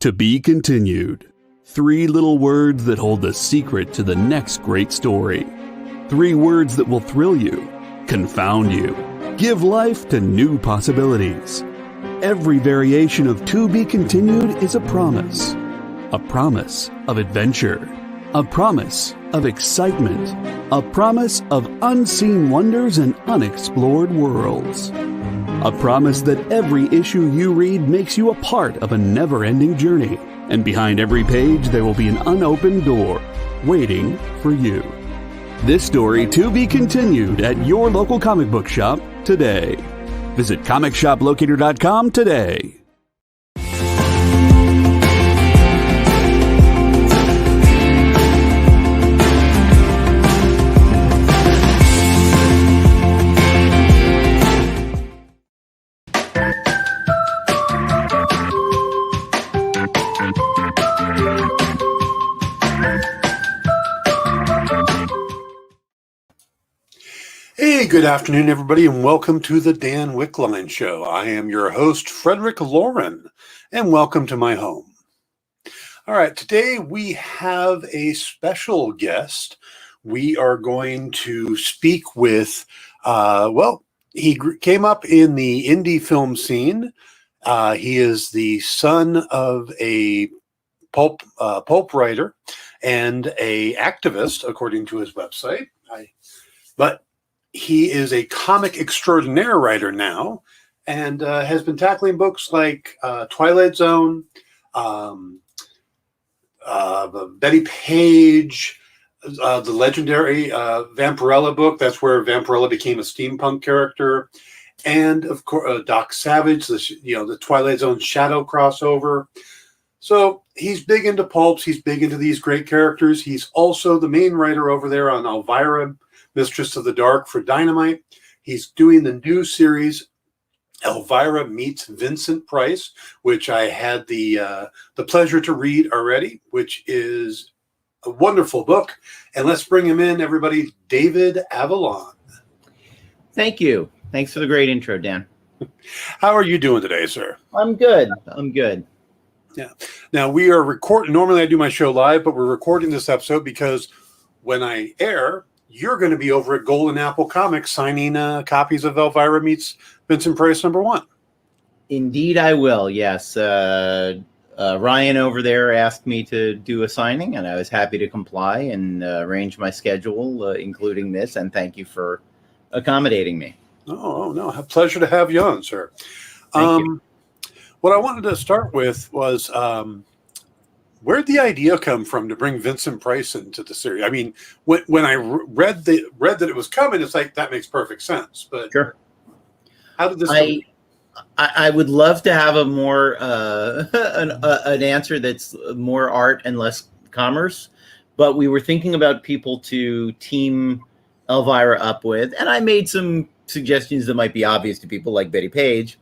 To be continued. 3 little words that hold the secret to the next great story. 3 words that will thrill you, confound you, give life to new possibilities. Every variation of To Be Continued is a promise of adventure, a promise of excitement, a promise of unseen wonders and unexplored worlds. A promise that every issue you read makes you a part of a never-ending journey, and behind every page there will be an unopened door waiting for you. This story to be continued at your local comic book shop today. Visit comicshoplocator.com today. Hey, good afternoon, everybody, and welcome to the Dan Wickline Show. I am your host, Frederick Lauren, and welcome to my home. All right, today we have a special guest. We are going to speak with, he came up in the indie film scene. He is the son of a pulp writer and a activist, according to his website. But he is a comic extraordinaire writer now, and has been tackling books like Twilight Zone, Betty Page, the legendary Vampirella book. That's where Vampirella became a steampunk character, and of course Doc Savage, the Twilight Zone Shadow crossover. So he's big into pulps. He's big into these great characters. He's also the main writer over there on Elvira, Mistress of the Dark for Dynamite. He's doing the new series Elvira Meets Vincent Price, which I had the pleasure to read already, which is a wonderful book. And let's bring him in, everybody. David Avalon. Thank you. Thanks for the great intro, Dan. How are you doing today, sir? I'm good. Yeah. Now we are recording. Normally I do my show live, but we're recording this episode because when I air, you're going to be over at Golden Apple Comics signing copies of Elvira Meets Vincent Price #1. Indeed, I will. Yes. Ryan over there asked me to do a signing, and I was happy to comply and arrange my schedule, including this. And thank you for accommodating me. Oh, no. A pleasure to have you on, sir. Thank you. What I wanted to start with was where'd the idea come from to bring Vincent Price into the series? I mean, when I read that it was coming, it's like, that makes perfect sense. But sure. How did this I would love to have a more an answer that's more art and less commerce, but we were thinking about people to team Elvira up with, and I made some suggestions that might be obvious to people, like Betty Page.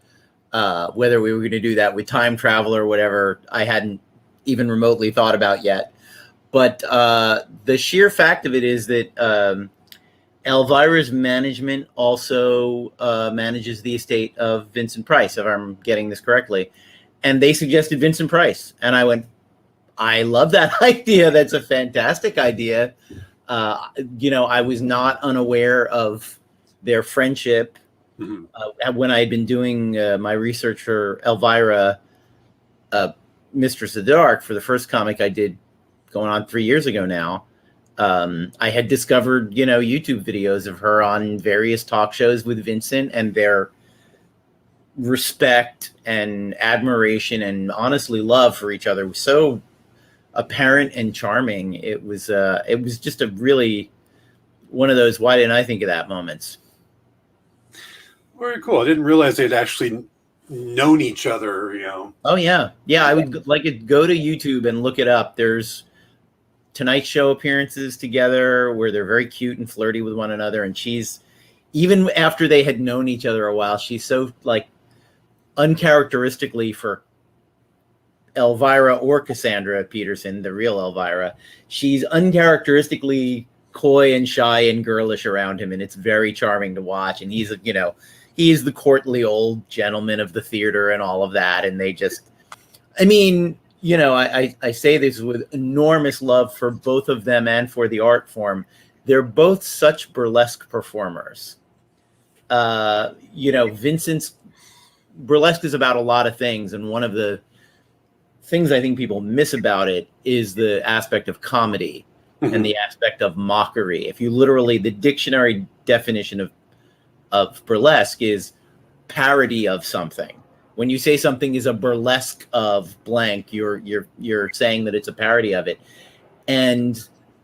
Whether we were going to do that with time travel or whatever, I hadn't even remotely thought about yet. But the sheer fact of it is that Elvira's management also manages the estate of Vincent Price, if I'm getting this correctly. And they suggested Vincent Price. And I went, I love that idea. That's a fantastic idea. I was not unaware of their friendship. Mm-hmm. When I had been doing my research for Elvira, Mistress of the Dark, for the first comic I did going on 3 years ago now, I had discovered, YouTube videos of her on various talk shows with Vincent, and their respect and admiration and honestly love for each other was so apparent and charming. It was just a really one of those why didn't I think of that moments. Very cool. I didn't realize they'd actually known each other, Oh yeah. I would go to YouTube and look it up. There's Tonight Show appearances together where they're very cute and flirty with one another, and she's, even after they had known each other a while, she's so uncharacteristically for Elvira or Cassandra Peterson, the real Elvira, she's uncharacteristically coy and shy and girlish around him, and it's very charming to watch. And he's the courtly old gentleman of the theater and all of that, and they just, I say this with enormous love for both of them and for the art form. They're both such burlesque performers. Vincent's burlesque is about a lot of things, and one of the things I think people miss about it is the aspect of comedy and the aspect of mockery. If you literally, the dictionary definition of burlesque is parody of something. When you say something is a burlesque of blank, you're saying that it's a parody of it. And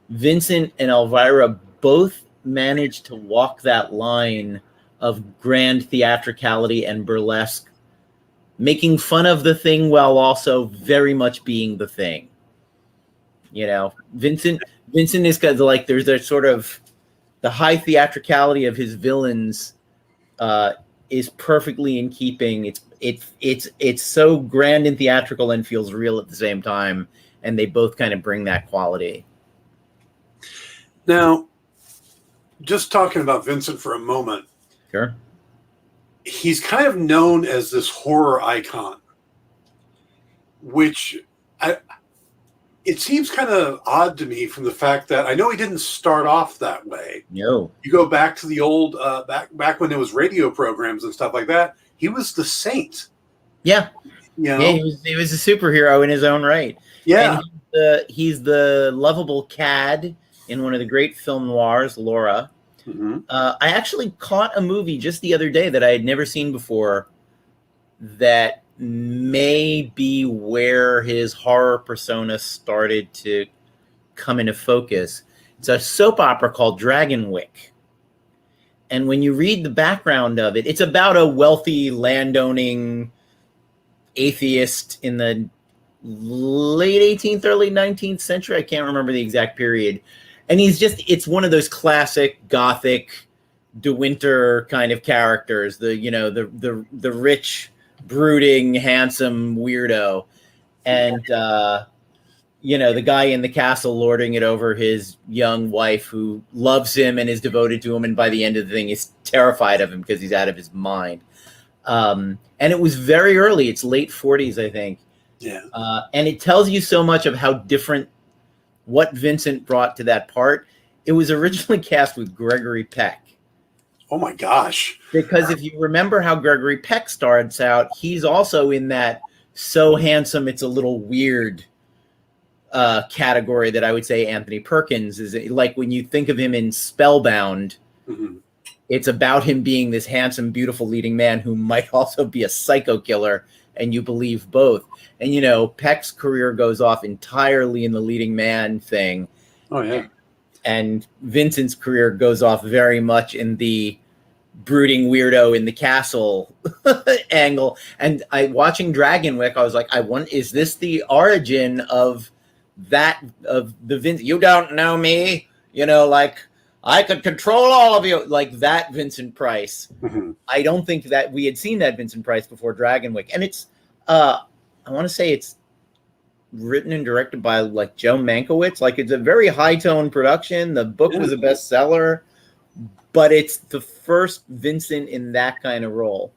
Vincent and Elvira both managed to walk that line of grand theatricality and burlesque, making fun of the thing while also very much being the thing. Vincent is kind of like, there's a sort of, the high theatricality of his villains is perfectly in keeping. It's so grand and theatrical and feels real at the same time, and they both kind of bring that quality. Now, just talking about Vincent for a moment. Sure. He's kind of known as this horror icon, which it seems kind of odd to me from the fact that I know he didn't start off that way. No. You go back to the old, back when there was radio programs and stuff like that, he was the saint. Yeah. Yeah, he was a superhero in his own right. Yeah. And he's the lovable cad in one of the great film noirs, Laura. Mm-hmm. I actually caught a movie just the other day that I had never seen before that may be where his horror persona started to come into focus. It's a soap opera called Dragonwyck. And when you read the background of it, it's about a wealthy landowning atheist in the late 18th, early 19th century. I can't remember the exact period. And it's one of those classic Gothic De Winter kind of characters, the rich, brooding, handsome weirdo. And, the guy in the castle lording it over his young wife who loves him and is devoted to him. And by the end of the thing is terrified of him because he's out of his mind. And it was very early. It's late 40s, I think. Yeah. And it tells you so much of how different what Vincent brought to that part. It was originally cast with Gregory Peck. Oh my gosh. Because if you remember how Gregory Peck starts out, he's also in that so handsome it's a little weird category that I would say Anthony Perkins is. Like when you think of him in Spellbound, Mm-hmm. It's about him being this handsome, beautiful leading man who might also be a psycho killer, and you believe both. And, Peck's career goes off entirely in the leading man thing. Oh, yeah. And Vincent's career goes off very much in the brooding weirdo in the castle angle. And watching Dragonwyck, I was like, is this the origin of the Vincent? You don't know me, I could control all of you, like that Vincent Price. Mm-hmm. I don't think that we had seen that Vincent Price before Dragonwyck. And it's, I want to say it's written and directed by like Joe Mankiewicz. Like it's a very high tone production. The book was a bestseller, but it's the first Vincent in that kind of role.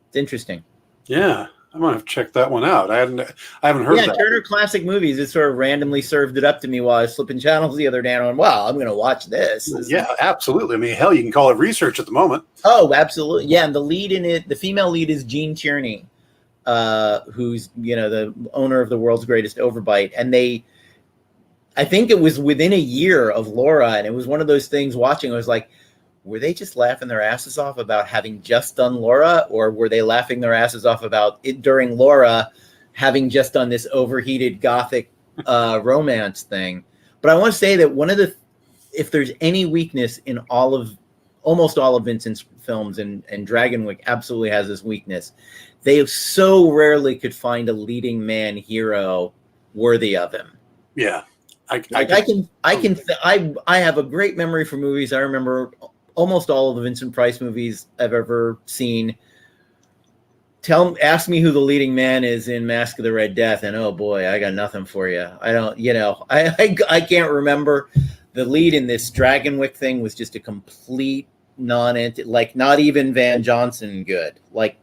It's interesting. Yeah. I'm going to have to check that one out. I haven't heard of that. Turner Classic Movies. It sort of randomly served it up to me while I was flipping channels the other day. And I went, wow, I'm going to watch this. Yeah, absolutely. I mean, hell, you can call it research at the moment. Oh, absolutely. Yeah. And the lead in it, the female lead is Jean Tierney, who's, the owner of the world's greatest overbite. And I think it was within a year of Laura. And it was one of those things watching. I was like, were they just laughing their asses off about having just done Laura, or were they laughing their asses off about it during Laura having just done this overheated Gothic romance thing? But I want to say that if there's any weakness in almost all of Vincent's films, and Dragonwyck absolutely has this weakness, they so rarely could find a leading man hero worthy of him. Yeah. I have a great memory for movies. I remember almost all of the Vincent Price movies I've ever seen. Ask me who the leading man is in Mask of the Red Death, and oh boy, I got nothing for you. I don't, I can't remember. The lead in this Dragonwyck thing was just a complete non-entity, like not even Van Johnson good. Like,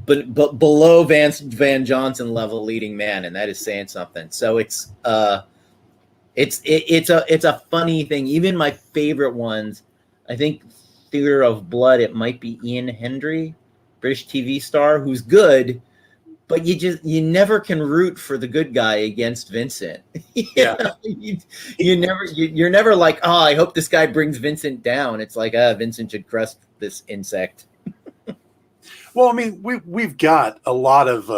but below Van Johnson level leading man, and that is saying something. So it's a funny thing. Even my favorite ones, I think Theater of Blood, it might be Ian Hendry, British TV star, who's good, but you never can root for the good guy against Vincent. You're never like, oh, I hope this guy brings Vincent down. It's like, Vincent should crush this insect. Well, I mean, we've got a lot of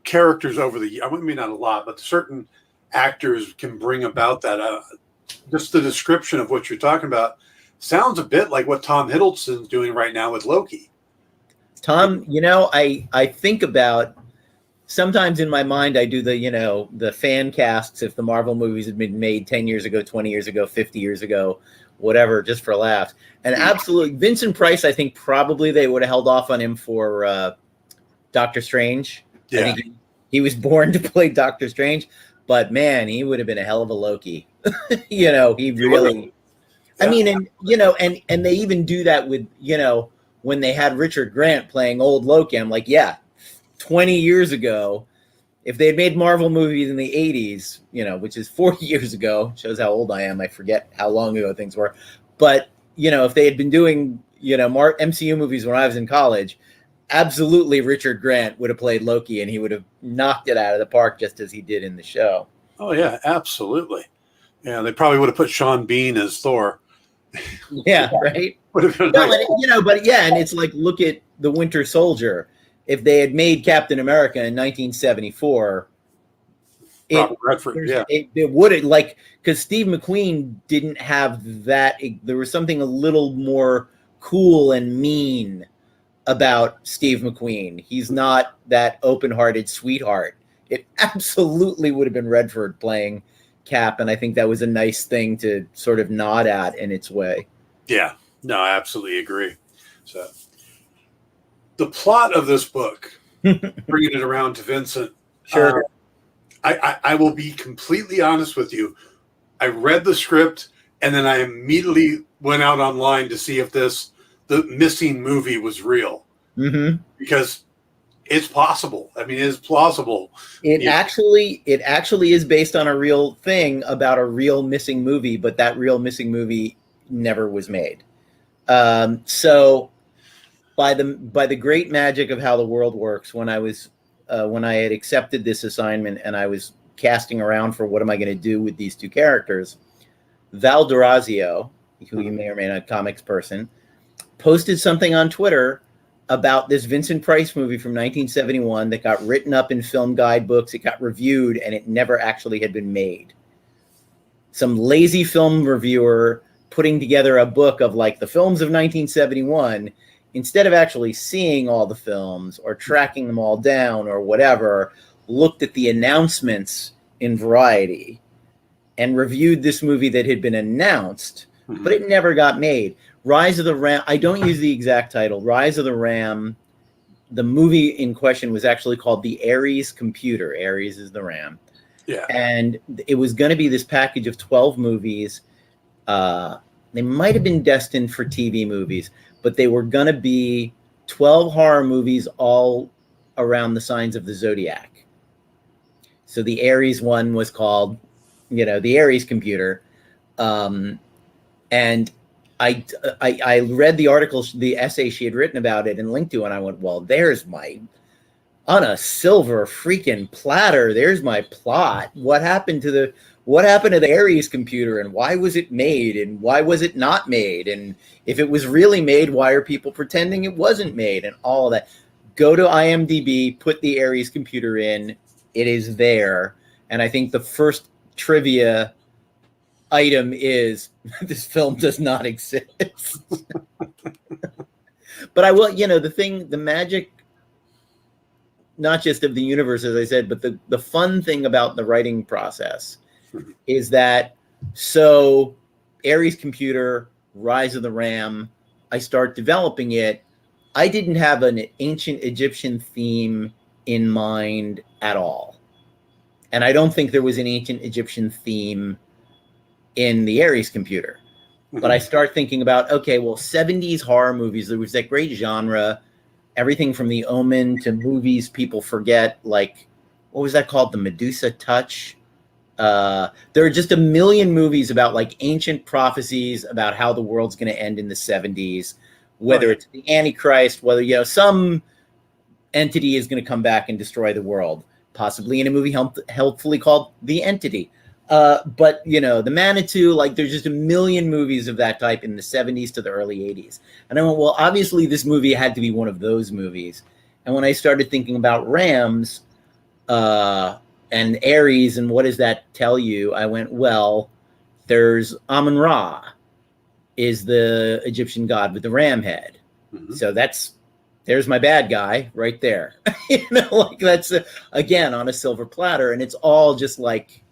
characters over the. I mean, not a lot, but certain actors can bring about that. Just the description of what you're talking about sounds a bit like what Tom Hiddleston's doing right now with Loki. Tom, I think about, sometimes in my mind, I do the fan casts if the Marvel movies had been made 10 years ago, 20 years ago, 50 years ago, whatever, just for laughs. And absolutely, Vincent Price, I think probably they would have held off on him for Doctor Strange. Yeah. I think he was born to play Doctor Strange, but man, he would have been a hell of a Loki. He really, yeah. I mean, and they even do that with, when they had Richard Grant playing old Loki. I'm like, yeah, 20 years ago, if they had made Marvel movies in the 80s, which is 40 years ago, shows how old I am. I forget how long ago things were. But, if they had been doing, MCU movies when I was in college, absolutely Richard Grant would have played Loki and he would have knocked it out of the park just as he did in the show. Oh, yeah, absolutely. Yeah, they probably would have put Sean Bean as Thor. Yeah, right? Would have been nice. But yeah, and it's like, look at The Winter Soldier. If they had made Captain America in 1974, it would have, like, because Steve McQueen didn't have that. There was something a little more cool and mean about Steve McQueen. He's not that open-hearted sweetheart. It absolutely would have been Redford playing Cap, and I think that was a nice thing to sort of nod at in its way. Yeah, no, I absolutely agree. So the plot of this book, bringing it around to Vincent. Sure. I will be completely honest with you. I read the script and then I immediately went out online to see if the missing movie was real. Mm-hmm. Because it's possible. I mean, it is plausible. It actually is based on a real thing about a real missing movie, but that real missing movie never was made. So by the great magic of how the world works, when I had accepted this assignment and I was casting around for what am I going to do with these two characters, Val D'Orazio, who you may or may not comics person, posted something on Twitter about this Vincent Price movie from 1971 that got written up in film guidebooks. It got reviewed and it never actually had been made. Some lazy film reviewer putting together a book of like the films of 1971, instead of actually seeing all the films or tracking them all down or whatever, looked at the announcements in Variety and reviewed this movie that had been announced, but it never got made. Rise of the Ram, I don't use the exact title, Rise of the Ram, the movie in question was actually called The Ares Computer. Ares is the Ram. Yeah. And it was going to be this package of 12 movies. They might have been destined for TV movies, but they were going to be 12 horror movies all around the signs of the Zodiac. So the Ares one was called, The Ares Computer. And I read the article, the essay she had written about it and linked to it, and I went, well, there's my, on a silver freaking platter, there's my plot. What happened to the Ares Computer, and why was it made, and why was it not made? And if it was really made, why are people pretending it wasn't made, and all of that? Go to IMDb, put the Ares Computer in, it is there. And I think the first trivia item is this film does not exist. But I will, the magic, not just of the universe, as I said, but the fun thing about the writing process is that, so Ares Computer, Rise of the Ram, I start developing it. I didn't have an ancient Egyptian theme in mind at all. And I don't think there was an ancient Egyptian theme in the Ares Computer. But I start thinking about, okay, well, 70s horror movies, there was that great genre everything from The Omen to movies people forget, like, what was that called? The Medusa Touch. There are just a million movies about like ancient prophecies about how the world's going to end in the 70s, whether it's the Antichrist, whether, some entity is going to come back and destroy the world, possibly in a movie helpfully called The Entity. But the Manitou, like there's just a million movies of that type in the 70s to the early 80s. And I went, well, obviously this movie had to be one of those movies. And when I started thinking about rams and Aries and what does that tell you, I went, well, there's Amun-Ra is the Egyptian god with the ram head. Mm-hmm. So there's my bad guy right there. Like that's again on a silver platter, and it's all just like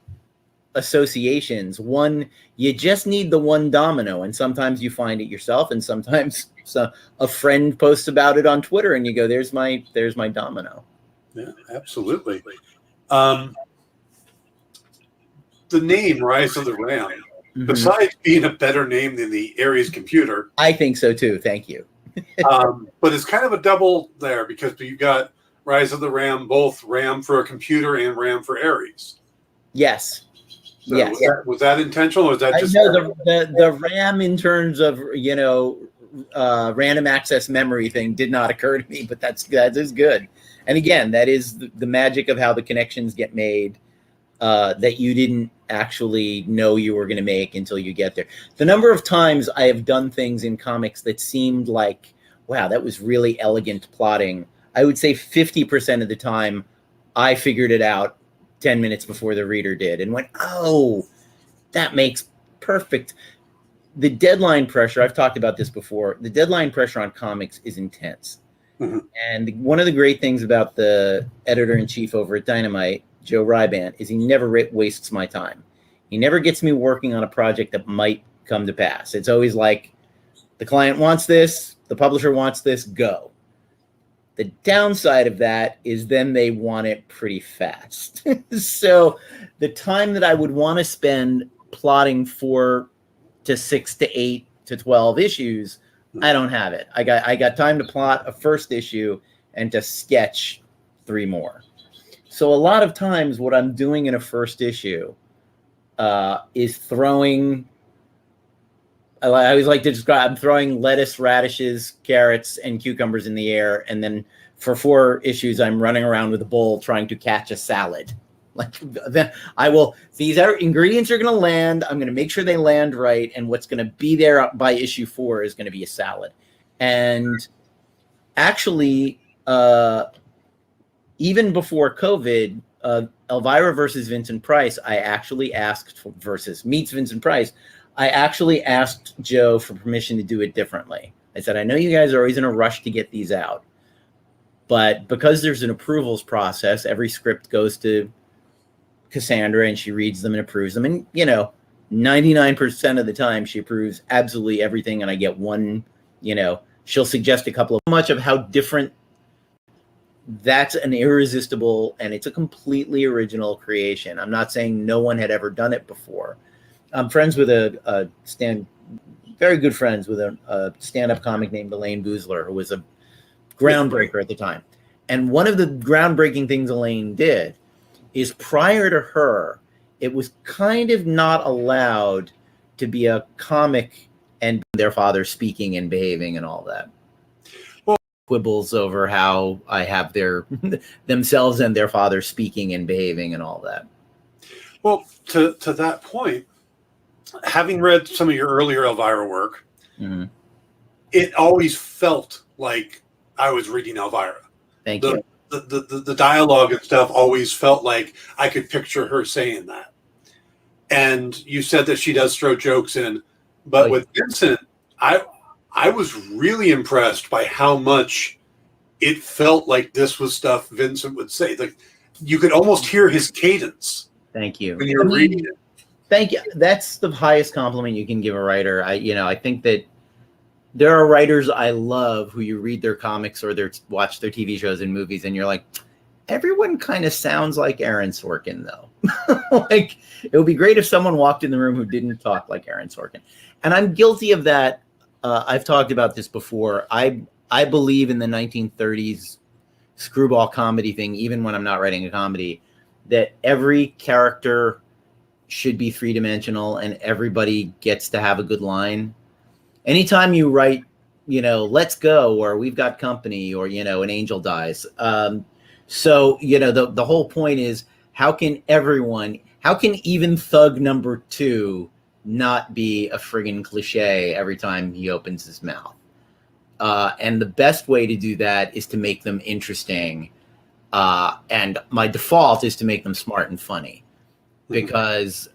associations. You just need the one domino, and sometimes you find it yourself, and sometimes a friend posts about it on Twitter, and you go, "There's my domino." Yeah, absolutely. The name Rise of the Ram, mm-hmm. besides being a better name than the Aries computer, I think so too. Thank you. But it's kind of a double there because you got Rise of the Ram, both RAM for a computer and RAM for Aries. Yes. So yes. Was that intentional, or was that just? I know the RAM in terms of random access memory thing did not occur to me, but that is good. And again, that is the magic of how the connections get made that you didn't actually know you were going to make until you get there. The number of times I have done things in comics that seemed like, wow, that was really elegant plotting. I would say 50% of the time I figured it out 10 minutes before the reader did and went, oh, that makes perfect. The deadline pressure, I've talked about this before, the deadline pressure on comics is intense. Mm-hmm. And one of the great things about the editor-in-chief over at Dynamite, Joe Ryban, is he never wastes my time. He never gets me working on a project that might come to pass. It's always like, the client wants this, the publisher wants this, go. The downside of that is then they want it pretty fast. So the time that I would want to spend plotting 4 to 6 to 8 to 12 issues, I don't have it. I got time to plot a first issue and to sketch 3 more. So a lot of times what I'm doing in a first issue is throwing, I always like to describe, I'm throwing lettuce, radishes, carrots, and cucumbers in the air. And then for 4 issues, I'm running around with a bowl trying to catch a salad. Like then these ingredients are going to land. I'm going to make sure they land right. And what's going to be there by issue 4 is going to be a salad. And actually, even before COVID, Elvira versus Vincent Price, I actually asked meets Vincent Price. I actually asked Joe for permission to do it differently. I said, I know you guys are always in a rush to get these out, but because there's an approvals process, every script goes to Cassandra and she reads them and approves them. And, 99% of the time she approves absolutely everything. And I get one, she'll suggest a couple of much of how different. That's an irresistible, and it's a completely original creation. I'm not saying no one had ever done it before. I'm friends with very good friends with a stand-up comic named Elaine Boozler, who was a groundbreaker at the time. And one of the groundbreaking things Elaine did is prior to her, it was kind of not allowed to be a comic and their father speaking and behaving and all that. Quibbles over how I have themselves and their father speaking and behaving and all that. Well, to that point, having read some of your earlier Elvira work, mm-hmm. it always felt like I was reading Elvira. Thank you. The dialogue and stuff always felt like I could picture her saying that. And you said that she does throw jokes in, but with Vincent, I was really impressed by how much it felt like this was stuff Vincent would say. Like you could almost hear his cadence. Thank you. When you're reading it. Thank you. That's the highest compliment you can give a writer. I think that there are writers I love who you read their comics or watch their TV shows and movies, and you're like, everyone kind of sounds like Aaron Sorkin, though. Like it would be great if someone walked in the room who didn't talk like Aaron Sorkin. And I'm guilty of that. I've talked about this before. I I believe in the 1930s screwball comedy thing, even when I'm not writing a comedy, that every character should be three-dimensional and everybody gets to have a good line. Anytime you write, let's go, or we've got company, or, an angel dies. So, the whole point is, how can even thug number 2 not be a friggin' cliche every time he opens his mouth? And the best way to do that is to make them interesting. And my default is to make them smart and funny, because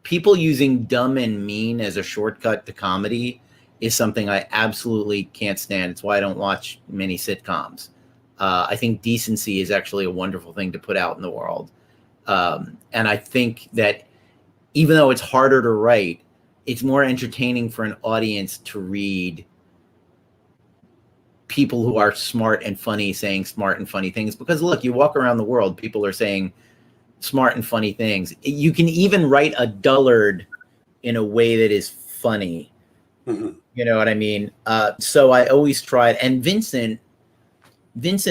people using dumb and mean as a shortcut to comedy is something I absolutely can't stand. It's why I don't watch many sitcoms. I think decency is actually a wonderful thing to put out in the world. And I think that even though it's harder to write, it's more entertaining for an audience to read people who are smart and funny saying smart and funny things. Because look, you walk around the world, people are saying smart and funny things. You can even write a dullard in a way that is funny. Mm-hmm. You know what I mean? So I always tried. And Vincent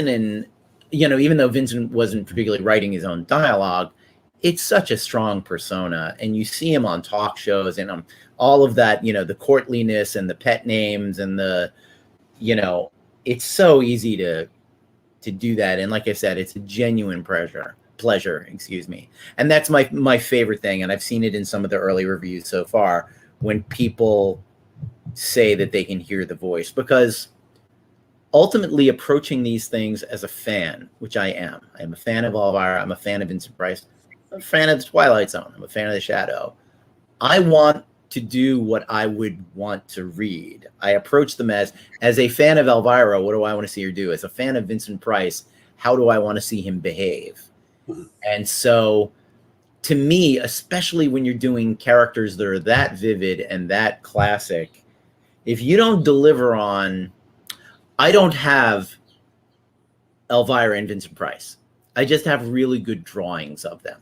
and, even though Vincent wasn't particularly writing his own dialogue, it's such a strong persona. And you see him on talk shows and all of that, the courtliness and the pet names and the, it's so easy to do that. And like I said, it's a genuine pleasure, excuse me. And that's my favorite thing. And I've seen it in some of the early reviews so far, when people say that they can hear the voice, because ultimately approaching these things as a fan, which I am a fan of Elvira, I'm a fan of Vincent Price, I'm a fan of the Twilight Zone, I'm a fan of The Shadow. I want to do what I would want to read. I approach them as a fan of Elvira, what do I want to see her do? As a fan of Vincent Price, how do I want to see him behave? And so, to me, especially when you're doing characters that are that vivid and that classic, if you don't deliver on, I don't have Elvira and Vincent Price. I just have really good drawings of them.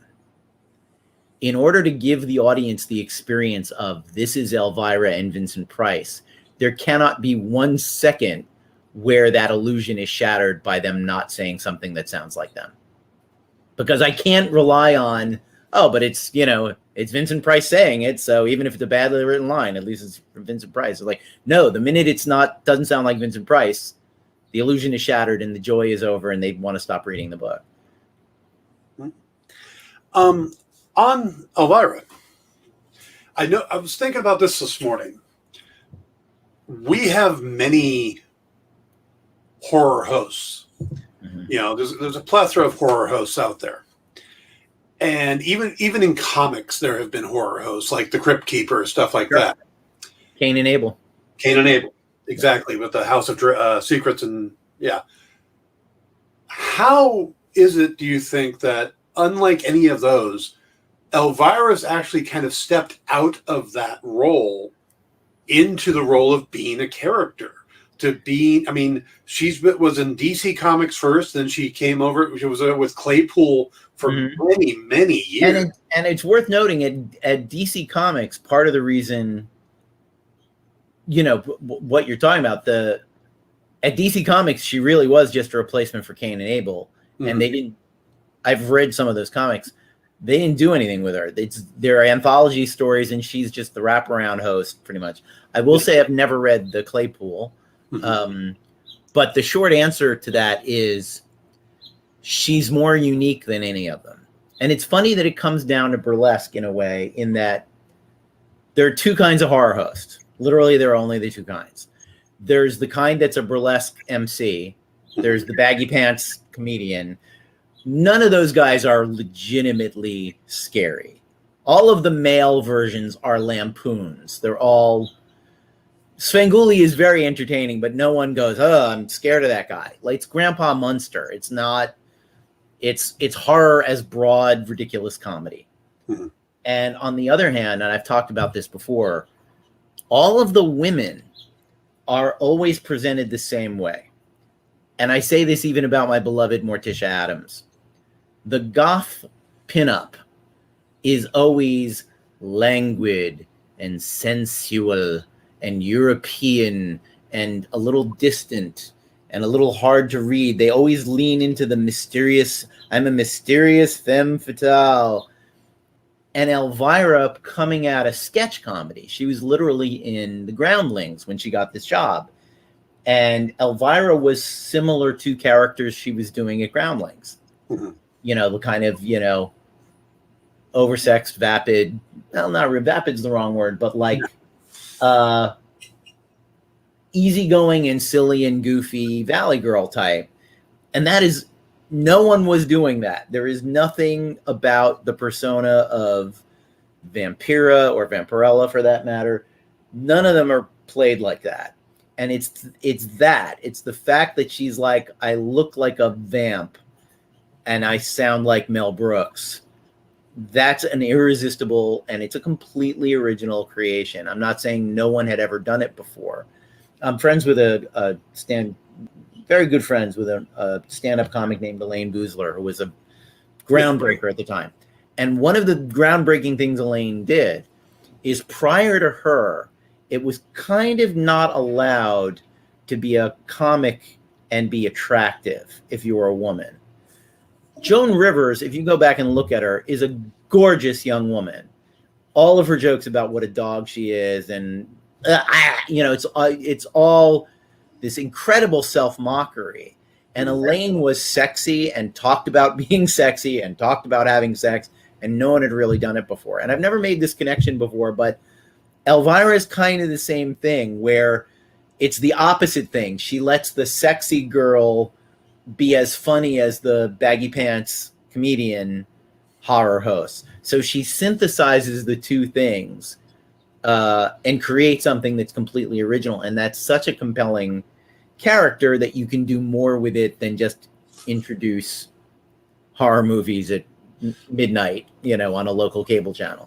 In order to give the audience the experience of this is Elvira and Vincent Price, there cannot be 1 second where that illusion is shattered by them not saying something that sounds like them. Because I can't rely on, but it's, it's Vincent Price saying it, so even if it's a badly written line, at least it's from Vincent Price. It's like, no, the minute doesn't sound like Vincent Price, the illusion is shattered and the joy is over and they want to stop reading the book. On Elvira, I was thinking about this morning. We have many horror hosts. Mm-hmm. There's a plethora of horror hosts out there. And even in comics, there have been horror hosts like the Crypt Keeper, stuff like that. Cain and Abel, exactly, with the House of Secrets and yeah. How is it, do you think, that unlike any of those, Elvira's actually kind of stepped out of that role into the role of being a character? She was in DC Comics first, then she came over. She was with Claypool for many, many years. And it's worth noting at DC Comics, part of the reason, what you're talking about, at DC Comics, she really was just a replacement for Cain and Abel, and I've read some of those comics. They didn't do anything with her. They're anthology stories, and she's just the wraparound host, pretty much. I will say I've never read the Claypool. But the short answer to that is she's more unique than any of them. And it's funny that it comes down to burlesque in a way, in that there are 2 kinds of horror hosts. Literally, there are only the 2 kinds. There's the kind that's a burlesque MC. There's the baggy pants comedian. None of those guys are legitimately scary. All of the male versions are lampoons. They're all... Svengoolie is very entertaining, but no one goes, I'm scared of that guy. Like, it's Grandpa Munster. It's not... It's horror as broad, ridiculous comedy. Mm-hmm. And on the other hand, and I've talked about this before, all of the women are always presented the same way. And I say this even about my beloved Morticia Addams. The goth pinup is always languid and sensual and European and a little distant and a little hard to read. They always lean into the mysterious, I'm a mysterious femme fatale. And Elvira coming out of sketch comedy. She was literally in The Groundlings when she got this job. And Elvira was similar to characters she was doing at Groundlings. Mm-hmm. You know, the kind of, you know, oversexed, vapid, well, not vapid's the wrong word, but like easygoing and silly and goofy Valley Girl type. And that is, no one was doing that. There is nothing about the persona of Vampira or Vampirella, for that matter. None of them are played like that. And it's the fact that she's like, I look like a vamp and I sound like Mel Brooks. That's an irresistible, and it's a completely original creation. I'm not saying no one had ever done it before. I'm friends with very good friends with a stand-up comic named Elaine Boozler, who was a groundbreaker at the time. And one of the groundbreaking things Elaine did is, prior to her, it was kind of not allowed to be a comic and be attractive if you were a woman. Joan Rivers, if you go back and look at her, is a gorgeous young woman. All of her jokes about what a dog she is, and it's all this incredible self-mockery. And Elaine was sexy and talked about being sexy and talked about having sex, and no one had really done it before. And I've never made this connection before, but Elvira is kind of the same thing, where it's the opposite thing. She lets the sexy girl be as funny as the baggy pants comedian horror host. So she synthesizes the two things and creates something that's completely original. And that's such a compelling character that you can do more with it than just introduce horror movies at midnight, on a local cable channel.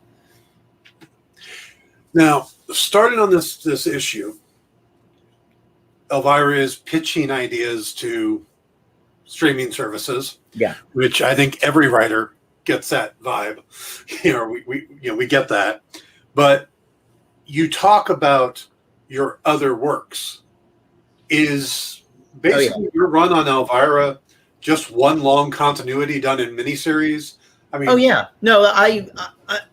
Now, starting on this issue, Elvira is pitching ideas to streaming services. Yeah. Which I think every writer gets that vibe. We get that. But you talk about your other works. Is basically your run on Elvira just one long continuity done in miniseries? I mean, no,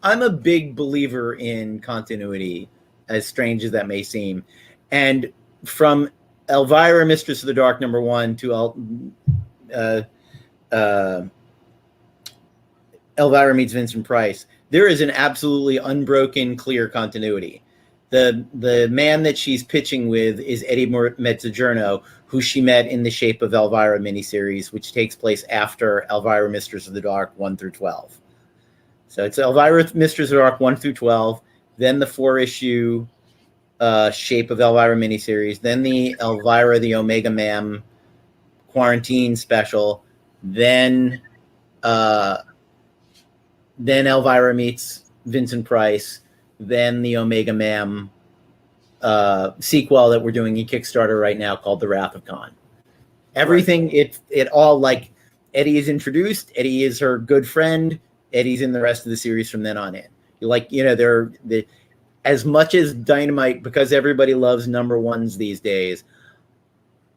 I'm a big believer in continuity, as strange as that may seem. And from Elvira, Mistress of the Dark #1 to Elvira Meets Vincent Price, there is an absolutely unbroken, clear continuity. The man that she's pitching with is Eddie Mezzogiorno, who she met in the Shape of Elvira miniseries, which takes place after Elvira Mistress of the Dark 1-12. So it's Elvira Mistress of the Dark 1-12, then the 4-issue Shape of Elvira miniseries, then the Elvira the Omega Ma'am quarantine special, then Elvira Meets Vincent Price, then the Omega Ma'am sequel that we're doing in Kickstarter right now called The Wrath of Khan. Everything, right. It all, like, Eddie is introduced, Eddie is her good friend, Eddie's in the rest of the series from then on in. They're as much as Dynamite, because everybody loves #1s these days,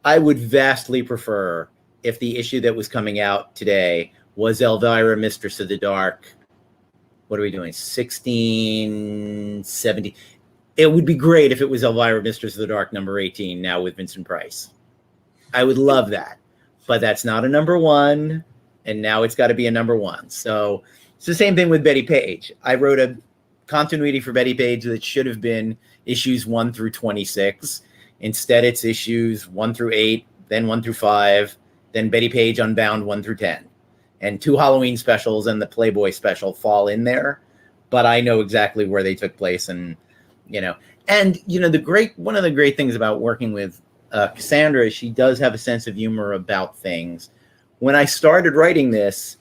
I would vastly prefer if the issue that was coming out today was Elvira Mistress of the Dark. What are we doing? 1670. It would be great if it was Elvira Mistress of the Dark #18 now with Vincent Price. I would love that. But that's not a #1, and now it's got to be a #1. So it's the same thing with Betty Page. I wrote a continuity for Betty Page that should have been issues 1-26. Instead, it's issues 1-8, then 1-5, then Betty Page Unbound 1-10. And 2 Halloween specials and the Playboy special fall in there, but I know exactly where they took place. And, one of the great things about working with Cassandra is she does have a sense of humor about things. When I started writing this,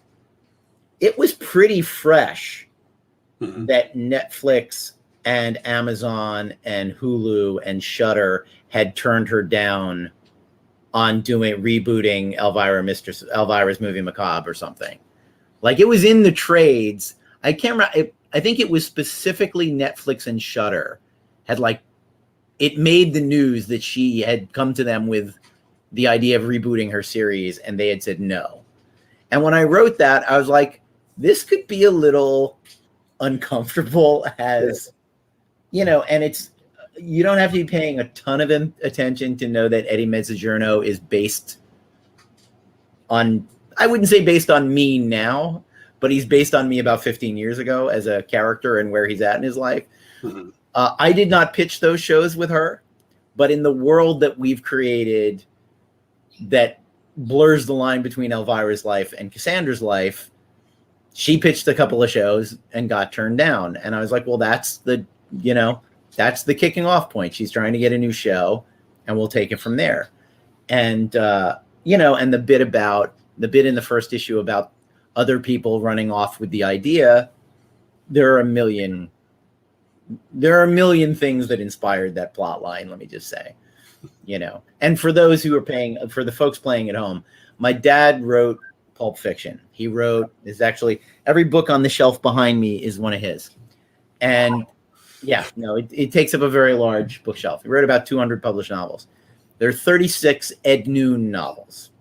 it was pretty fresh that Netflix and Amazon and Hulu and Shudder had turned her down on rebooting Elvira's Movie Macabre or something. Like, it was in the trades. I can't remember. I think it was specifically Netflix and Shudder had it made the news that she had come to them with the idea of rebooting her series, and they had said no. And when I wrote that, I was like, this could be a little uncomfortable as, you know, and you don't have to be paying a ton of attention to know that Eddie Mezzogiorno is based on, I wouldn't say based on me now, but he's based on me about 15 years ago as a character and where he's at in his life. Mm-hmm. I did not pitch those shows with her, but in the world that we've created that blurs the line between Elvira's life and Cassandra's life, she pitched a couple of shows and got turned down. And I was like, well, that's the kicking off point. She's trying to get a new show, and we'll take it from there. And, and the bit in the first issue about other people running off with the idea, there are a million things that inspired that plot line, let me just say. And for those who are for the folks playing at home, my dad wrote Pulp Fiction. He wrote, every book on the shelf behind me is one of his. And it takes up a very large bookshelf. He wrote about 200 published novels. There are 36 Ed Noon novels.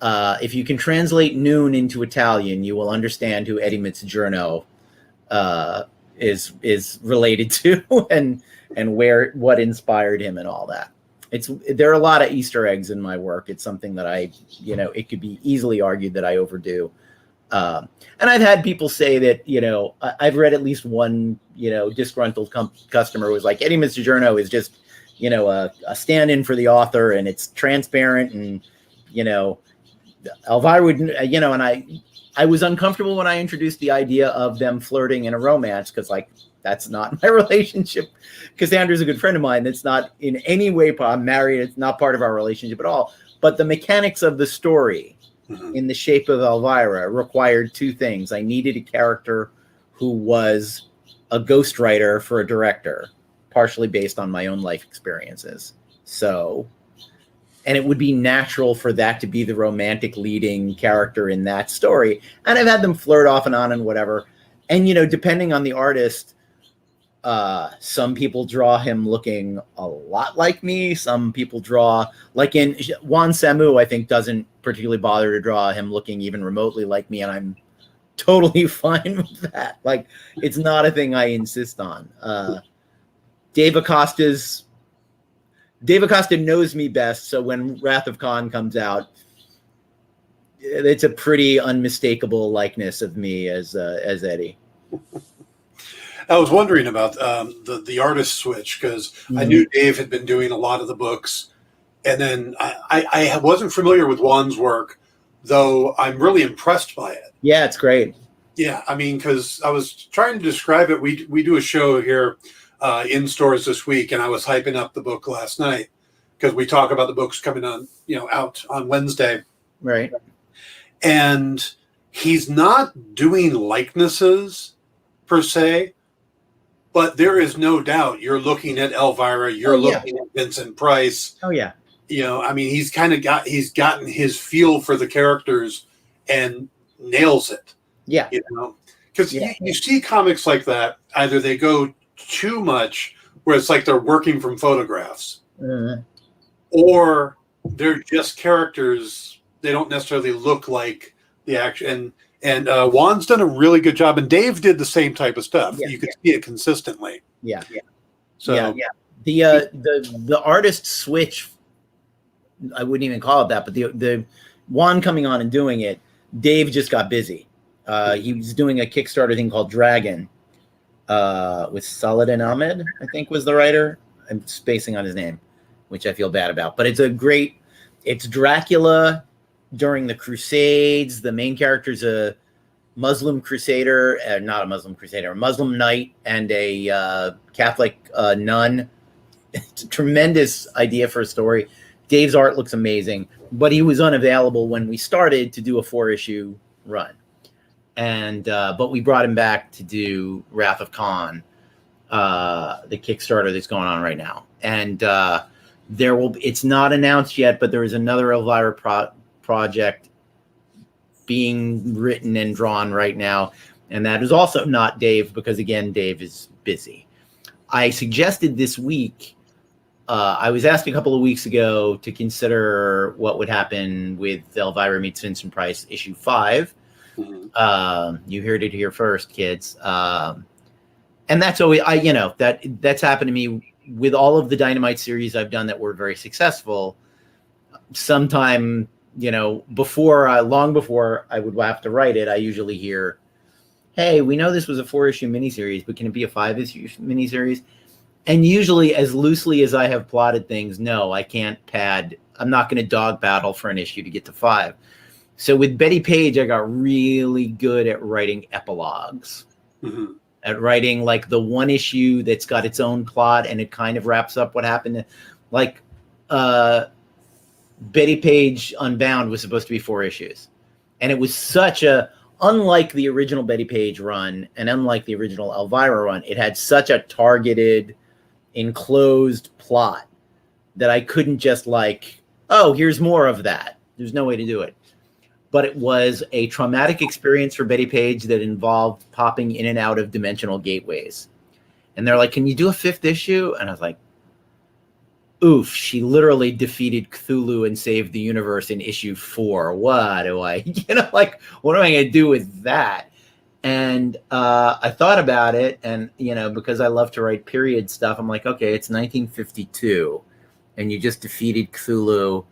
If you can translate Noon into Italian, you will understand who Eddie Mezzogiorno is related to and what inspired him and all that. There are a lot of Easter eggs in my work. It's something that it could be easily argued that I overdo. And I've had people say that, I've read at least one, disgruntled customer was like, Eddie Mezzogiorno is just, a stand-in for the author, and it's transparent, and, Elvira would, and I was uncomfortable when I introduced the idea of them flirting in a romance, because that's not my relationship. Cassandra's a good friend of mine. That's not in any way, I'm married. It's not part of our relationship at all. But the mechanics of the story in the shape of Elvira required two things. I needed a character who was a ghostwriter for a director, partially based on my own life experiences. And it would be natural for that to be the romantic leading character in that story. And I've had them flirt off and on and whatever. And, depending on the artist, some people draw him looking a lot like me. Some people draw, like in Juan Samu, I think doesn't particularly bother to draw him looking even remotely like me. And I'm totally fine with that. It's not a thing I insist on. Dave Acosta knows me best. So when Wrath of Khan comes out, it's a pretty unmistakable likeness of me as Eddie. I was wondering about the artist switch, because I knew Dave had been doing a lot of the books, and then I wasn't familiar with Juan's work, though I'm really impressed by it. Yeah, it's great. Yeah, I mean, because I was trying to describe it. We do a show here in stores this week, and I was hyping up the book last night because we talk about the books coming on, out on Wednesday. Right. And he's not doing likenesses per se, but there is no doubt you're looking at Elvira, you're looking at Vincent Price. Oh yeah. I mean, he's gotten his feel for the characters and nails it. Yeah. Because you see comics like that, either they go too much where it's like they're working from photographs, or they're just characters. They don't necessarily look like the action. And Juan's done a really good job, and Dave did the same type of stuff. You could see it consistently. Yeah. So the artist switch, I wouldn't even call it that, but the Juan coming on and doing it, Dave just got busy. He was doing a Kickstarter thing called Dragon with Saladin Ahmed, I think was the writer. I'm spacing on his name, which I feel bad about. But it's Dracula during the Crusades. The main character's a Muslim crusader, not a Muslim crusader, a Muslim knight and a Catholic nun. It's a tremendous idea for a story. Dave's art looks amazing, but he was unavailable when we started to do a 4-issue run. And but we brought him back to do Wrath of Khan, the Kickstarter that's going on right now. And it's not announced yet, but there is another Elvira project being written and drawn right now. And that is also not Dave, because again, Dave is busy. I suggested this week, I was asked a couple of weeks ago to consider what would happen with Elvira Meets Vincent Price issue 5. You heard it here first, kids. And that's always, that's happened to me with all of the Dynamite series I've done that were very successful. Sometime, long before I would have to write it, I usually hear, hey, we know this was a 4-issue miniseries, but can it be a 5-issue miniseries? And usually, as loosely as I have plotted things, no, I can't pad. I'm not going to dog battle for an issue to get to 5. So with Betty Page, I got really good at writing epilogues, at writing like the one issue that's got its own plot and it kind of wraps up what happened. Like Betty Page Unbound was supposed to be 4 issues. And it was unlike the original Betty Page run and unlike the original Elvira run, it had such a targeted, enclosed plot that I couldn't just here's more of that. There's no way to do it. But it was a traumatic experience for Betty Page that involved popping in and out of dimensional gateways. And they're like, can you do a 5th issue? And I was like, oof, she literally defeated Cthulhu and saved the universe in issue 4. What do I, what am I going to do with that? And I thought about it, and, because I love to write period stuff, I'm like, okay, it's 1952, and you just defeated Cthulhu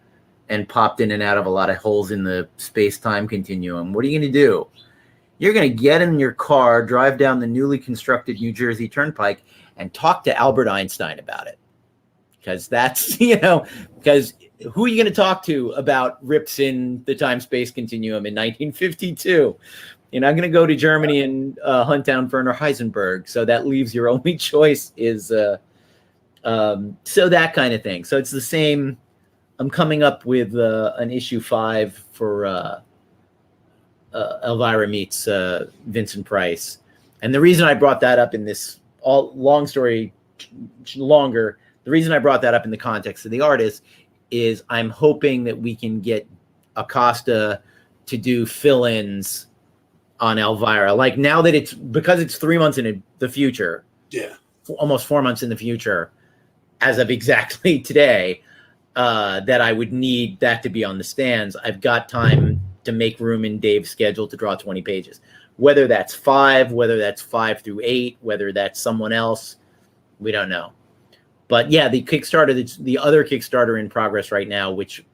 and popped in and out of a lot of holes in the space-time continuum. What are you going to do? You're going to get in your car, drive down the newly constructed New Jersey Turnpike, and talk to Albert Einstein about it. Because that's, because who are you going to talk to about rips in the time-space continuum in 1952? You're not going to go to Germany and hunt down Werner Heisenberg. So that leaves your only choice is, so that kind of thing. So it's the same. I'm coming up with an issue 5 for Elvira Meets Vincent Price. And the reason I brought that up in this long story longer, the reason I brought that up in the context of the artist is I'm hoping that we can get Acosta to do fill-ins on Elvira. Like now that because it's 3 months in the future, almost 4 months in the future, as of exactly today, that I would need that to be on the stands. I've got time to make room in Dave's schedule to draw 20 pages. Whether that's 5, whether that's 5 through 8, whether that's someone else, we don't know. But yeah, the Kickstarter, the other Kickstarter in progress right now, which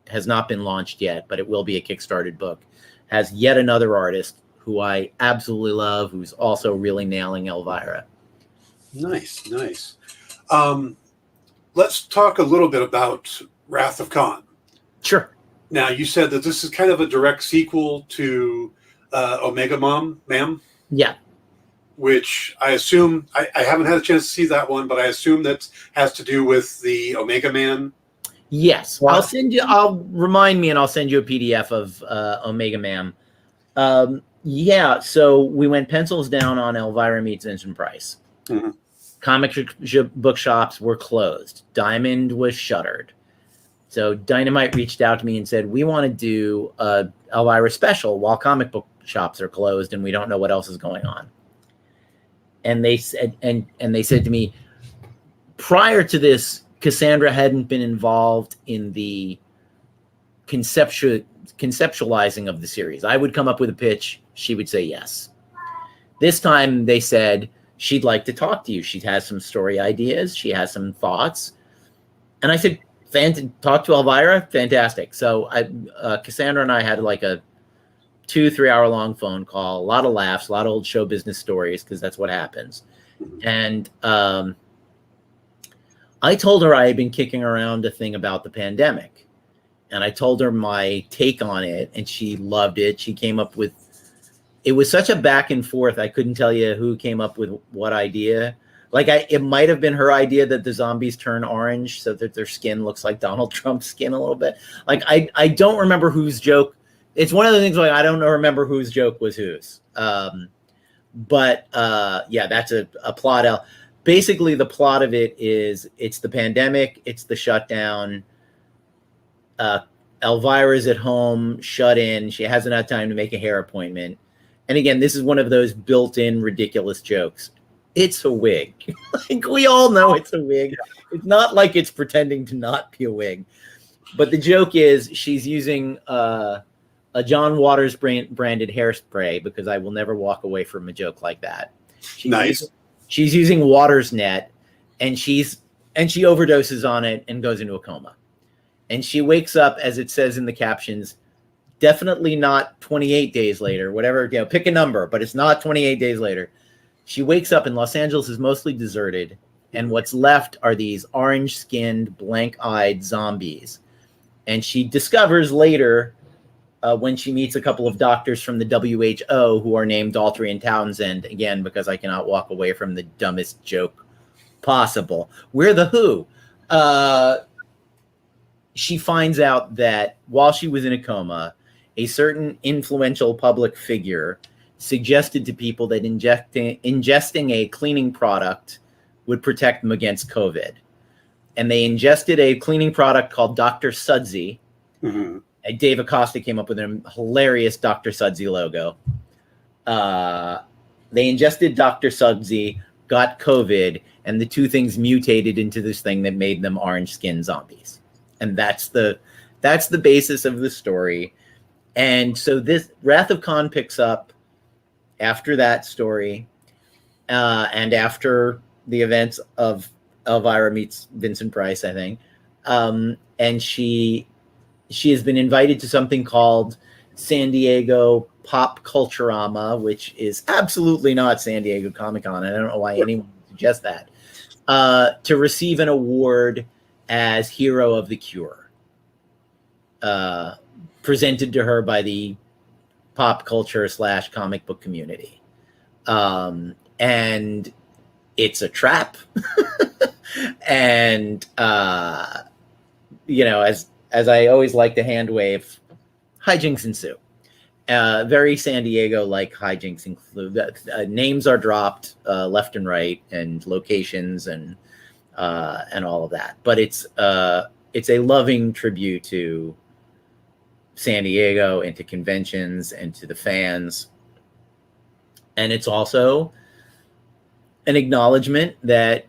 has not been launched yet, but it will be a Kickstarted book, has yet another artist who I absolutely love, who's also really nailing Elvira. Nice. Let's talk a little bit about Wrath of Khan. Sure. Now, you said that this is kind of a direct sequel to Omega Ma'am. Yeah. Which I assume, I haven't had a chance to see that one, but I assume that has to do with the Omega Man. Yes. Wow. I'll remind me and I'll send you a PDF of Omega Ma'am. So we went pencils down on Elvira Meets Vincent Price. Mm-hmm. Comic book shops were closed. Diamond was shuttered. So Dynamite reached out to me and said, we want to do a Elvira special while comic book shops are closed and we don't know what else is going on. And they said, and they said to me, prior to this, Cassandra hadn't been involved in the conceptualizing of the series. I would come up with a pitch. She would say yes. This time they said, she'd like to talk to you. She has some story ideas. She has some thoughts. And I said, talk to Elvira? Fantastic. So Cassandra and I had like a 2-3 hour long phone call, a lot of laughs, a lot of old show business stories, because that's what happens. And I told her I had been kicking around a thing about the pandemic. And I told her my take on it, and she loved it. She came up with, it was such a back and forth. I couldn't tell you who came up with what idea. Like it might have been her idea that the zombies turn orange so that their skin looks like Donald Trump's skin a little bit. Like I don't remember whose joke. It's one of the things like I don't remember whose joke was whose. But that's a plot. Basically, the plot of it is it's the pandemic, it's the shutdown. Elvira's at home, shut in. She hasn't had time to make a hair appointment. And again, this is one of those built-in ridiculous jokes. it's a wig. Like, we all know it's a wig. It's not like it's pretending to not be a wig. But the joke is she's using a John Waters branded hairspray, because I will never walk away from a joke like that. She's using Waters Net, and she overdoses on it and goes into a coma. And she wakes up, as it says in the captions, definitely not 28 days later, whatever, pick a number, but it's not 28 days later. She wakes up and Los Angeles is mostly deserted, and what's left are these orange-skinned, blank-eyed zombies. And she discovers later, when she meets a couple of doctors from the WHO who are named Daltrey and Townsend, again, because I cannot walk away from the dumbest joke possible. We're the Who. She finds out that while she was in a coma, a certain influential public figure suggested to people that ingesting a cleaning product would protect them against COVID. And they ingested a cleaning product called Dr. Sudsy. Mm-hmm. And Dave Acosta came up with a hilarious Dr. Sudsy logo. They ingested Dr. Sudsy, got COVID, and the two things mutated into this thing that made them orange-skinned zombies. And that's the basis of the story. And so this Wrath of Khan picks up after that story, and after the events of Elvira meets Vincent Price, I think. And she has been invited to something called San Diego Pop Culturama, which is absolutely not San Diego Comic-Con. I don't know why anyone would suggest that. To receive an award as Hero of the Cure, presented to her by the pop culture / comic book community. And it's a trap. And, as I always like to hand wave, hijinks ensue. Very San Diego-like hijinks include names are dropped left and right, and locations and all of that. But it's a loving tribute to San Diego and to conventions and to the fans. And it's also an acknowledgement that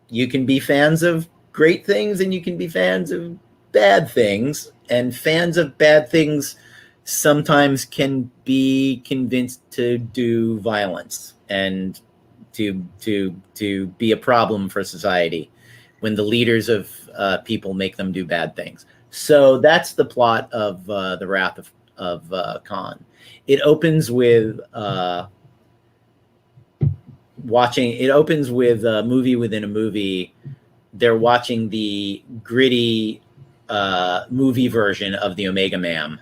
you can be fans of great things and you can be fans of bad things, and fans of bad things sometimes can be convinced to do violence and to be a problem for society when the leaders of people make them do bad things. So that's the plot of the Wrath of Khan. It opens with It opens with a movie within a movie. They're watching the gritty movie version of the Omega Man,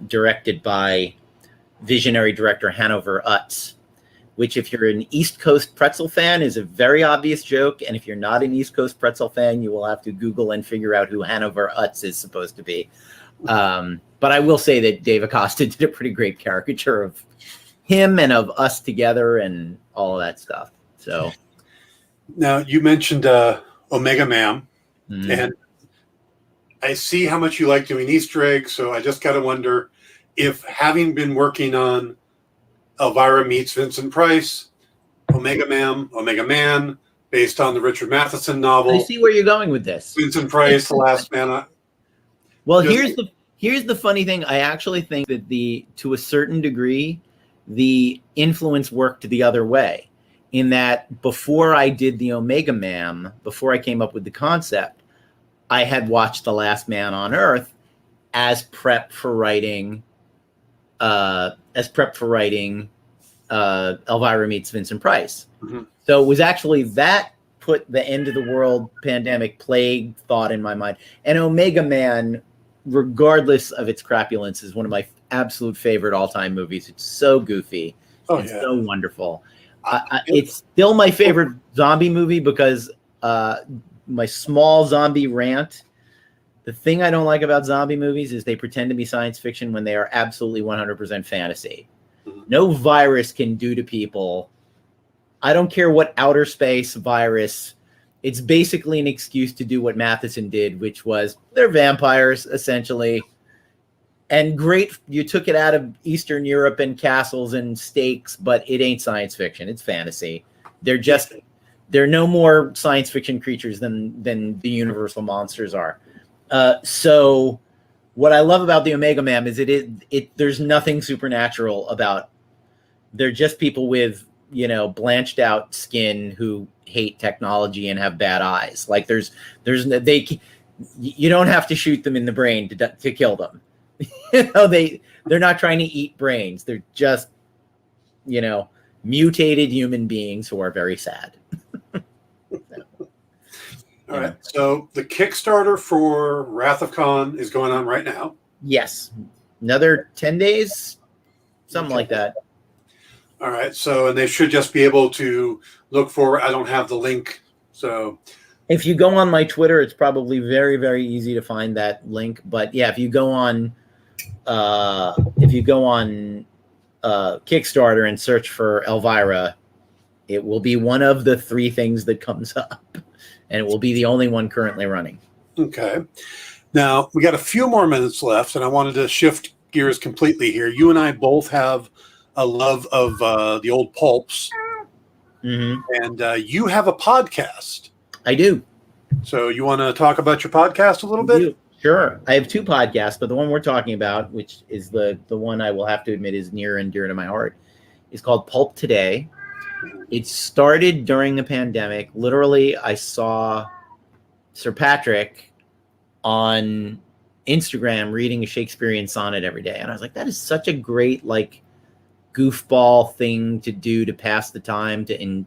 directed by visionary director Hanover Utz, which, if you're an East Coast pretzel fan, is a very obvious joke. And if you're not an East Coast pretzel fan, you will have to Google and figure out who Hanover Utz is supposed to be. But I will say that Dave Acosta did a pretty great caricature of him and of us together and all of that stuff. So now you mentioned Omega Man, and I see how much you like doing Easter eggs. So I just got to wonder if, having been working on Elvira Meets Vincent Price, Omega Man, based on the Richard Matheson novel. I see where you're going with this. Vincent Price, The Last Man. Well, here's the funny thing. I actually think that to a certain degree, the influence worked the other way, in that before I did the Omega Man, before I came up with the concept, I had watched The Last Man on Earth as prep for writing Elvira Meets Vincent Price. Mm-hmm. So it was actually that put the end of the world pandemic plague thought in my mind. And Omega Man, regardless of its crapulence, is one of my absolute favorite all-time movies. It's so goofy. It's so wonderful. It's still my favorite zombie movie because my small zombie rant, the thing I don't like about zombie movies is they pretend to be science fiction when they are absolutely 100% fantasy. Mm-hmm. No virus can do to people. I don't care what outer space virus. It's basically an excuse to do what Matheson did, which was they're vampires, essentially. And great, you took it out of Eastern Europe and castles and stakes, but it ain't science fiction. It's fantasy. They're no more science fiction creatures than the universal monsters are. So what I love about the Omega Man is there's nothing supernatural about. They're just people with, blanched out skin who hate technology and have bad eyes. Like you don't have to shoot them in the brain to kill them. They're not trying to eat brains. They're just, mutated human beings who are very sad. All right. So the Kickstarter for Wrath of Khan is going on right now. Yes. Another 10 days, something like that. All right. So, and they should just be able to look for, I don't have the link. So if you go on my Twitter, it's probably very, very easy to find that link. But yeah, if you go on Kickstarter and search for Elvira, it will be one of the 3 things that comes up, and it will be the only one currently running. Okay. Now we got a few more minutes left, and I wanted to shift gears completely here. You and I both have a love of the old pulps, and you have a podcast. I do. So you want to talk about your podcast a little bit? Sure. I have 2 podcasts, but the one we're talking about, which is the one I will have to admit is near and dear to my heart, is called Pulp Today. It started during the pandemic. Literally, I saw Sir Patrick on Instagram reading a Shakespearean sonnet every day. And I was like, that is such a great, goofball thing to do to pass the time, to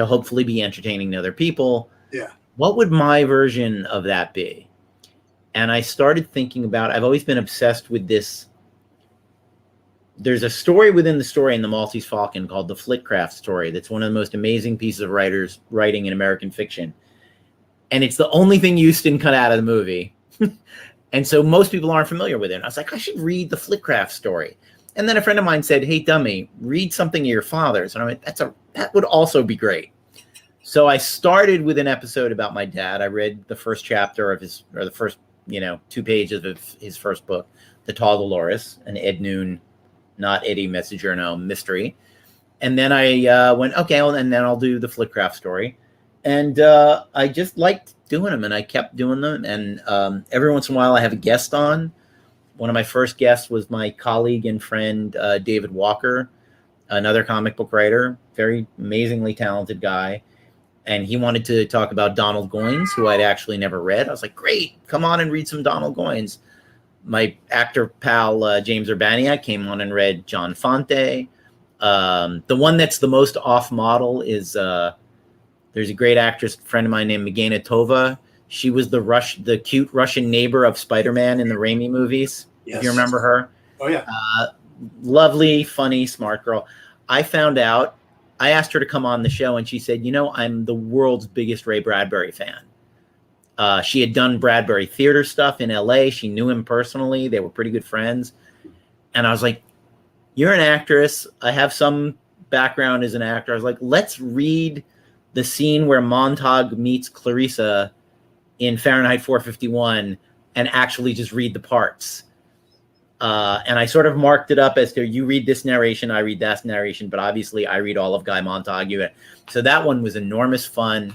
hopefully be entertaining to other people. Yeah. What would my version of that be? And I started thinking about, I've always been obsessed with this. There's a story within the story in The Maltese Falcon called the Flitcraft story. That's one of the most amazing pieces of writing in American fiction. And it's the only thing Euston cut out of the movie. And so most people aren't familiar with it. And I was like, I should read the Flitcraft story. And then a friend of mine said, hey, dummy, read something of your father's. And I went, that would also be great. So I started with an episode about my dad. I read the first chapter of the first 2 pages of his first book, The Tall Dolores, an Ed Noon, not Eddie Messenger, no, mystery. And then I went, okay, well, and then I'll do the Flitcraft story. And I just liked doing them, and I kept doing them. And every once in a while I have a guest on. One of my first guests was my colleague and friend, David Walker, another comic book writer, very amazingly talented guy. And he wanted to talk about Donald Goines, who I'd actually never read. I was like, great, come on and read some Donald Goines. My actor pal, James Urbaniak, came on and read John Fonte. The one that's the most off-model is, there's a great actress friend of mine named Megana Tova. She was the cute Russian neighbor of Spider-Man in the Raimi movies. Yes. If you remember her. Oh, yeah. Lovely, funny, smart girl. I asked her to come on the show, and she said, I'm the world's biggest Ray Bradbury fan. She had done Bradbury theater stuff in LA. She knew him personally. They were pretty good friends. And I was like, you're an actress. I have some background as an actor. I was like, let's read the scene where Montag meets Clarissa in Fahrenheit 451 and actually just read the parts. And I sort of marked it up as to, you read this narration, I read that narration, but obviously I read all of Guy Montague. So that one was enormous fun.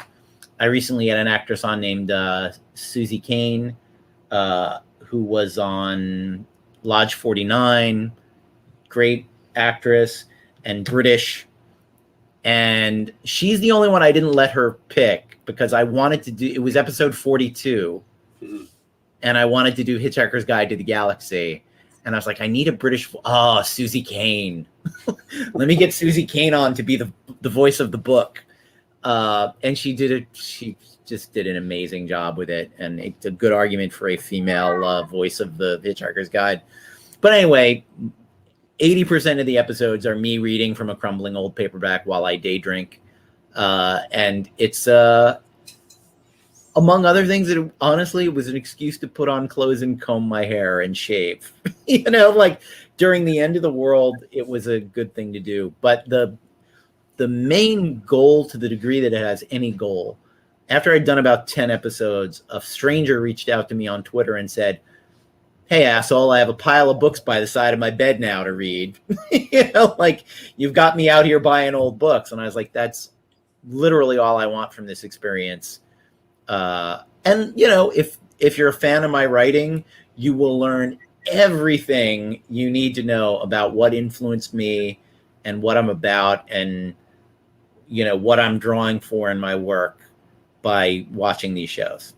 I recently had an actress on named Susie Kane, who was on Lodge 49, great actress and British. And she's the only one I didn't let her pick because I wanted to do, it was episode 42. And I wanted to do Hitchhiker's Guide to the Galaxy. And I was like, I need a British, Susie Kane. Let me get Susie Kane on to be the voice of the book. And she just did an amazing job with it. And it's a good argument for a female voice of the Hitchhiker's Guide. But anyway, 80% of the episodes are me reading from a crumbling old paperback while I day drink. And it's, among other things, it honestly was an excuse to put on clothes and comb my hair and shave. Like during the end of the world, it was a good thing to do. But the main goal, to the degree that it has any goal, after I'd done about 10 episodes, a stranger reached out to me on Twitter and said, hey, asshole, I have a pile of books by the side of my bed now to read. Like, you've got me out here buying old books. And I was like, that's literally all I want from this experience. And, if you're a fan of my writing, you will learn everything you need to know about what influenced me and what I'm about and, what I'm drawing for in my work by watching these shows.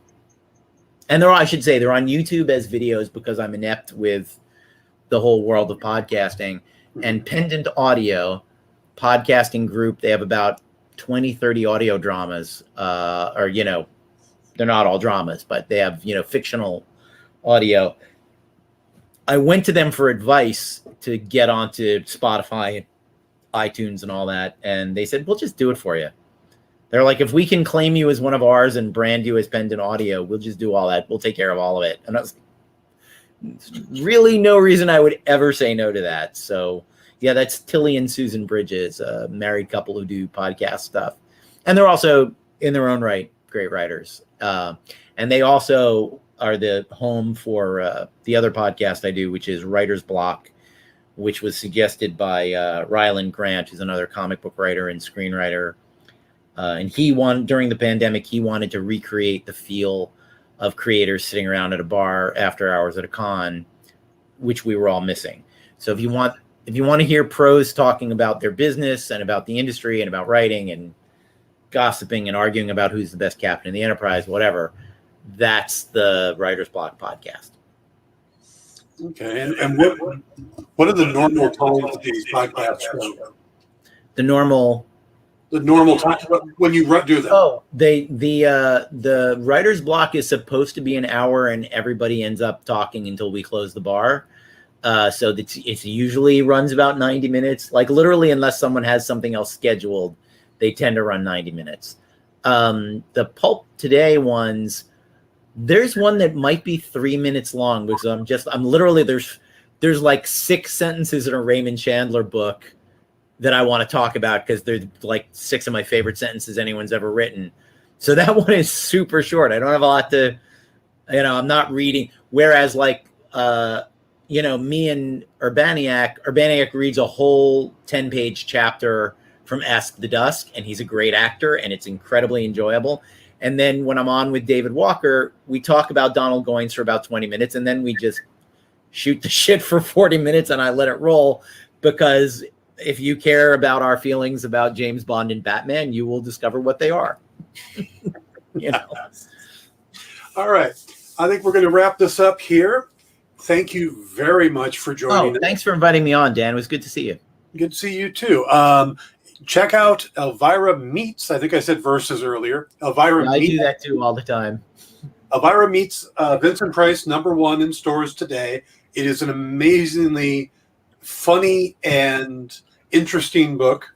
And they're on YouTube as videos because I'm inept with the whole world of podcasting. And Pendant Audio, podcasting group, they have about 20, 30 audio dramas, they're not all dramas, but they have, fictional audio. I went to them for advice to get onto Spotify, iTunes, and all that. And they said, we'll just do it for you. They're like, if we can claim you as one of ours and brand you as Pendant Audio, we'll just do all that. We'll take care of all of it. And I was like, really no reason I would ever say no to that. So, yeah, that's Tilly and Susan Bridges, a married couple who do podcast stuff. And they're also, in their own right, great writers. And they also are the home for the other podcast I do, which is Writer's Block, which was suggested by Ryland Grant, who's another comic book writer and screenwriter. And during the pandemic, he wanted to recreate the feel of creators sitting around at a bar after hours at a con, which we were all missing. So if you want to hear pros talking about their business and about the industry and about writing and gossiping and arguing about who's the best captain in the Enterprise, whatever, that's the Writer's Block podcast. Okay, and what are the normal times of these podcasts? The normal time when you do them. Oh, the Writer's Block is supposed to be an hour, and everybody ends up talking until we close the bar. So it usually runs about 90 minutes. Like, literally, unless someone has something else scheduled, they tend to run 90 minutes. The Pulp Today ones, there's one that might be 3 minutes long because I'm literally, there's like 6 sentences in a Raymond Chandler book that I want to talk about because they're like 6 of my favorite sentences anyone's ever written. So that one is super short. I don't have a lot to, I'm not reading. Whereas me and Urbaniak reads a whole 10-page chapter from Ask the Dusk, and he's a great actor, and it's incredibly enjoyable. And then when I'm on with David Walker, we talk about Donald Goines for about 20 minutes, and then we just shoot the shit for 40 minutes, and I let it roll, because if you care about our feelings about James Bond and Batman, you will discover what they are. All right. I think we're going to wrap this up here. Thank you very much for joining us. Thanks for inviting me on, Dan. It was good to see you. Good to see you, too. Check out Elvira Meets. I think I said Versus earlier. I do that, too, all the time. Elvira Meets Vincent Price, #1 in stores today. It is an amazingly funny and interesting book.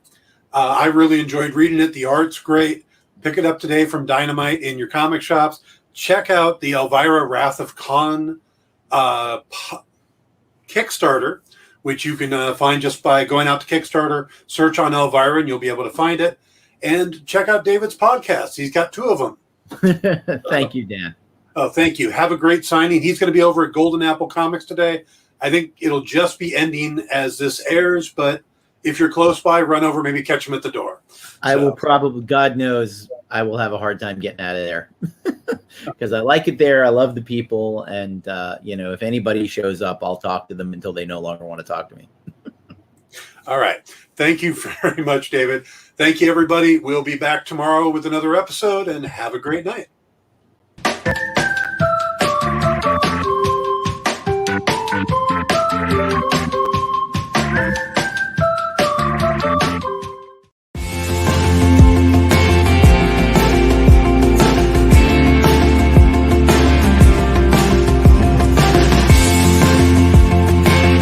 I really enjoyed reading it. The art's great. Pick it up today from Dynamite in your comic shops. Check out the Elvira Wrath of Khan Kickstarter, which you can find just by going out to Kickstarter, search on Elvira, and you'll be able to find it. And check out David's podcast. He's got 2 of them. Thank you, Dan. Oh, thank you. Have a great signing. He's going to be over at Golden Apple Comics today. I think it'll just be ending as this airs, but if you're close by, run over, maybe catch him at the door. I will probably, God knows, I will have a hard time getting out of there because I like it there. I love the people. And, if anybody shows up, I'll talk to them until they no longer want to talk to me. All right. Thank you very much, David. Thank you, everybody. We'll be back tomorrow with another episode, and have a great night.